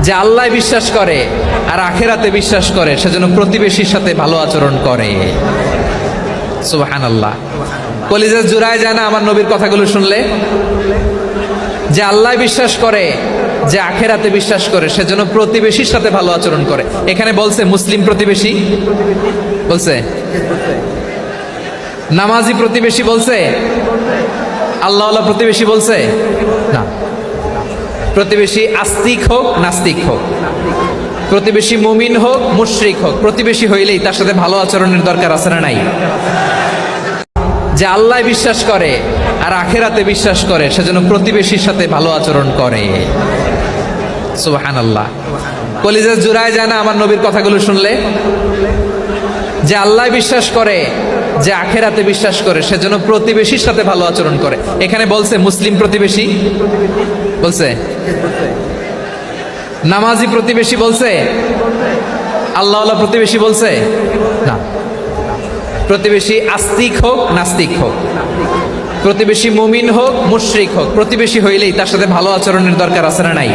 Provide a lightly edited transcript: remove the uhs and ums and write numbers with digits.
যে আল্লাহ বিশ্বাস করে আর আখেরাতে বিশ্বাস করে সেজন্য প্রতিবেশীর সাথে ভালো আচরণ করে। সুবহানাল্লাহ। কলিজা জুড়ায় যায় না আমার নবীর কথাগুলো শুনলে? যে আল্লাহ বিশ্বাস করে, যে আখেরাতে বিশ্বাস করে সেজন্য প্রতিবেশীর সাথে ভালো আচরণ করে। এখানে বলছে মুসলিম প্রতিবেশী বলছে, নামাজি প্রতিবেশী বলছে, আল্লাহওয়ালা প্রতিবেশী বলছে না। প্রতিবেশী আস্তিক হোক নাস্তিক হোক, প্রতিবেশী মুমিন হোক মুশরিক হোক, প্রতিবেশী হইলেই তার সাথে ভালো আচরণের দরকার আছে না নাই? যে আল্লাহ বিশ্বাস করে আর আখেরাতে বিশ্বাস করে সেজন্য প্রতিবেশীর সাথে ভালো আচরণ করে। সুবহানাল্লাহ। কলিজা জুড়ায় যায় না আমার নবীর কথাগুলো শুনলে? যে আল্লাহ বিশ্বাস করে, যে আখেরাতে বিশ্বাস করে সেজন্য প্রতিবেশীর সাথে ভালো আচরণ করে। এখানে বলছে মুসলিম প্রতিবেশী বলছে, নামাজি প্রতিবেশী বলছে, আল্লাহওয়ালা প্রতিবেশী বলছে না। প্রতিবেশী আস্তিক হোক নাস্তিক হোক, প্রতিবেশী মুমিন হোক মুশরিক হোক, প্রতিবেশী হইলেই তার সাথে ভালো আচরণের দরকার আছে না নাই?